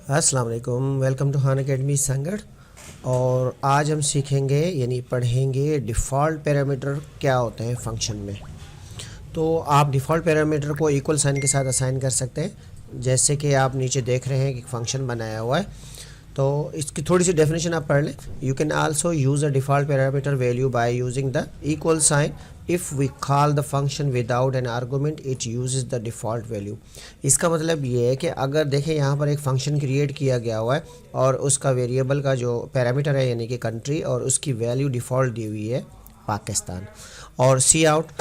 अस्सलाम वालेकुम, welcome to Khan academy संगढ़। और आज हम सीखेंगे यानी पढ़ेंगे डिफ़ॉल्ट पैरामीटर क्या होते हैं फंक्शन में। तो आप डिफ़ॉल्ट पैरामीटर को इक्वल साइन के साथ असाइन कर सकते हैं। जैसे कि आप नीचे देख रहे हैं कि फंक्शन बनाया हुआ है, तो इसकी थोड़ी सी डेफिनेशन आप पढ़ लें। You can also use a default parameter value by using the equal sign. If we call the function without an argument it uses the default value. इसका मतलब ये है कि अगर देखें यहाँ पर एक फ़ंक्शन क्रिएट किया गया हुआ है और उसका वेरिएबल का जो पैरामीटर है यानी कि कंट्री, और उसकी वैल्यू डिफ़ॉल्ट दी हुई है पाकिस्तान, और सी आउट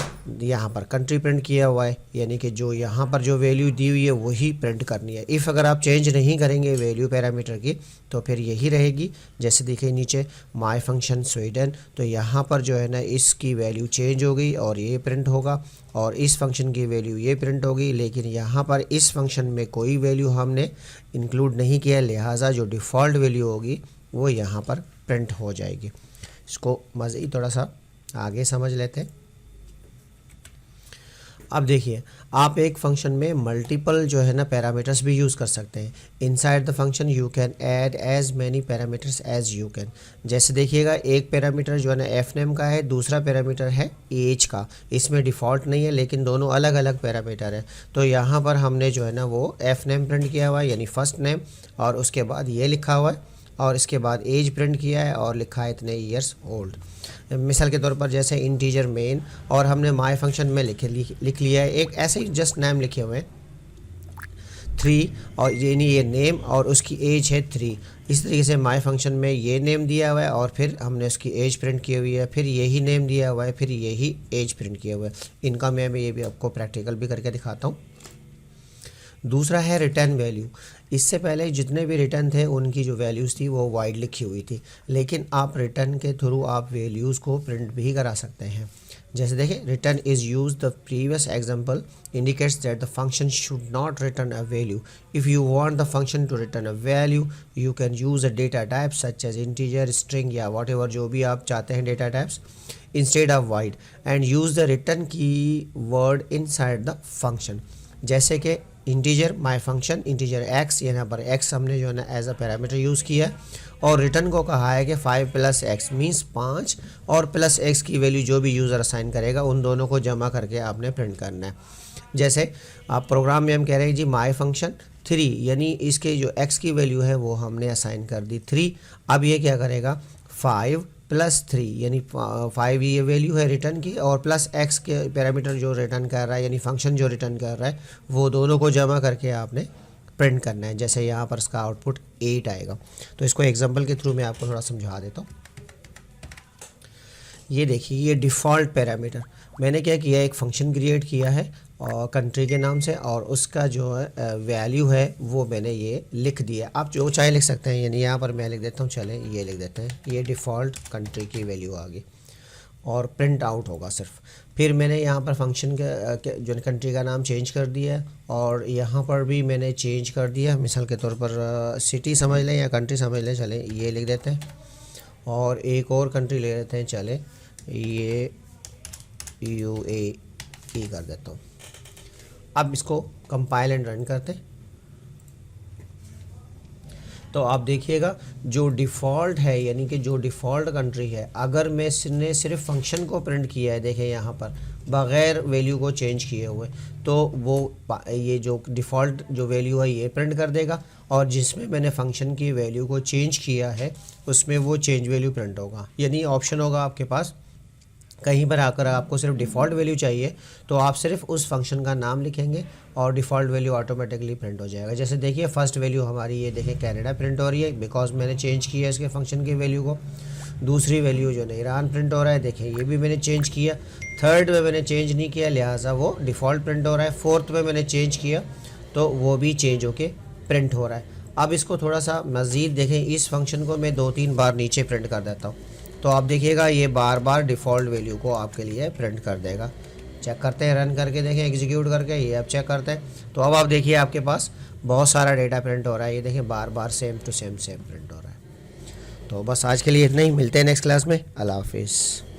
यहाँ पर कंट्री प्रिंट किया हुआ है यानी कि जो यहाँ पर जो वैल्यू दी हुई है वही प्रिंट करनी है। इफ़ अगर आप चेंज नहीं करेंगे वैल्यू पैरामीटर की तो फिर यही रहेगी। जैसे देखिए नीचे माय फंक्शन स्वीडन, तो यहाँ पर जो है ना इसकी वैल्यू चेंज हो गई और ये प्रिंट होगा, और इस फंक्शन की वैल्यू ये प्रिंट होगी। लेकिन यहाँ पर इस फंक्शन में कोई वैल्यू हमने इंक्लूड नहीं किया, लिहाजा जो डिफ़ॉल्ट वैल्यू होगी वो यहाँ पर प्रिंट हो जाएगी। इसको मज़ीद थोड़ा सा आगे समझ लेते हैं। अब देखिए, आप एक फंक्शन में मल्टीपल जो है ना पैरामीटर्स भी यूज़ कर सकते हैं। Inside the function you can add as many parameters as you can. जैसे देखिएगा, एक पैरामीटर जो है ना एफ नेम का है, दूसरा पैरामीटर है एज का। इसमें डिफ़ॉल्ट नहीं है लेकिन दोनों अलग अलग पैरामीटर है। तो यहाँ पर हमने जो है ना वो एफ नेम प्रिंट किया हुआ है यानी फ़र्स्ट नेम, और उसके बाद ये लिखा हुआ है, और इसके बाद एज प्रिंट किया है और लिखा है इतने ईयर्स ओल्ड। मिसाल के तौर पर जैसे इंटीजर मेन, और हमने माय फंक्शन में लिख लिया है एक ऐसे ही जस्ट नेम लिखे हुए हैं 3, और यानी ये नेम और उसकी एज है 3। इस तरीके से माय फंक्शन में ये नेम दिया हुआ है और फिर हमने उसकी एज प्रिंट की हुई है, फिर यही नेम दिया हुआ है, फिर यही एज प्रिंट किया हुआ है। इनका मैं ये भी आपको प्रैक्टिकल भी करके दिखाता हूँ। दूसरा है रिटर्न वैल्यू। इससे पहले जितने भी रिटर्न थे उनकी जो वैल्यूज़ थी वो वाइड लिखी हुई थी, लेकिन आप रिटर्न के थ्रू आप वैल्यूज़ को प्रिंट भी करा सकते हैं। जैसे देखें, return is use the previous example indicates that the function should not return a value. If you want the function to return a value you can use a data type such as integer, string या whatever जो भी आप चाहते हैं data types instead of void, and use the return keyword inside the function. जैसे कि integer my function integer x, यहाँ पर एक्स हमने जो है ना एज अ पैरामीटर यूज़ किया है, और रिटर्न को कहा है कि 5 + x मीन्स 5, और प्लस x की वैल्यू जो भी यूज़र असाइन करेगा उन दोनों को जमा करके आपने प्रिंट करना है। जैसे आप प्रोग्राम में हम कह रहे हैं जी माय फंक्शन 3, यानी इसके जो x की वैल्यू है वो हमने असाइन कर दी 3। अब ये क्या करेगा, 5 + 3 यानी 5 ये वैल्यू है रिटर्न की, और प्लस x के पैरामीटर जो रिटर्न कर रहा है यानी फंक्शन जो रिटर्न कर रहा है वो दोनों को जमा करके आपने प्रिंट करना है। जैसे यहाँ पर इसका आउटपुट 8 आएगा। तो इसको एग्जांपल के थ्रू मैं आपको थोड़ा समझा देता हूँ। ये देखिए, ये डिफ़ॉल्ट पैरामीटर मैंने क्या किया, एक फ़ंक्शन क्रिएट किया है और कंट्री के नाम से, और उसका जो है वैल्यू है वो मैंने ये लिख दिया। आप जो चाहे लिख सकते हैं, यानी यहाँ पर मैं लिख देता हूँ, चलें ये लिख देते हैं, ये डिफ़ॉल्ट कंट्री की वैल्यू आ गई और प्रिंट आउट होगा सिर्फ। फिर मैंने यहाँ पर फंक्शन के जो कंट्री का नाम चेंज कर दिया, और यहाँ पर भी मैंने चेंज कर दिया। मिसाल के तौर पर सिटी समझ लें या कंट्री समझ लें, चलें ये लिख देते हैं, और एक और कंट्री ले लेते हैं, चलें ये UAE कर देता हूँ। अब इसको कंपाइल एंड रन करते हैं। तो आप देखिएगा जो डिफ़ॉल्ट है यानी कि जो डिफ़ॉल्ट कंट्री है, अगर मैं ने सिर्फ फंक्शन को प्रिंट किया है, देखें यहाँ पर बग़ैर वैल्यू को चेंज किए हुए, तो वो ये जो डिफ़ॉल्ट जो वैल्यू है ये प्रिंट कर देगा, और जिसमें मैंने फंक्शन की वैल्यू को चेंज किया है उसमें वो चेंज वैल्यू प्रिंट होगा। यानी ऑप्शन होगा आपके पास, कहीं पर आकर आपको सिर्फ डिफ़ॉल्ट वैल्यू चाहिए तो आप सिर्फ उस फंक्शन का नाम लिखेंगे और डिफ़ॉल्ट वैल्यू ऑटोमेटिकली प्रिंट हो जाएगा। जैसे देखिए, फर्स्ट वैल्यू हमारी ये देखें कनाडा प्रिंट हो रही है बिकॉज मैंने चेंज किया इसके फंक्शन की वैल्यू को। दूसरी वैल्यू जो है ईरान प्रिंट हो रहा है, देखें ये भी मैंने चेंज किया। थर्ड में मैंने चेंज नहीं किया, लिहाजा वो डिफ़ॉल्ट प्रिंट हो रहा है। फोर्थ में मैंने चेंज किया तो वो भी चेंज होके प्रिंट हो रहा है। अब इसको थोड़ा सा मज़ीद देखें, इस फंक्शन को मैं 2-3 बार नीचे प्रिंट कर देता हूँ, तो आप देखिएगा ये बार बार डिफ़ॉल्ट वैल्यू को आपके लिए प्रिंट कर देगा। चेक करते हैं, रन करके देखें, एग्जीक्यूट करके ये आप चेक करते हैं। तो अब आप देखिए आपके पास बहुत सारा डेटा प्रिंट हो रहा है, ये देखें बार बार सेम टू सेम प्रिंट हो रहा है। तो बस आज के लिए इतना ही, मिलते हैं नेक्स्ट क्लास में। अल्लाह हाफिज़।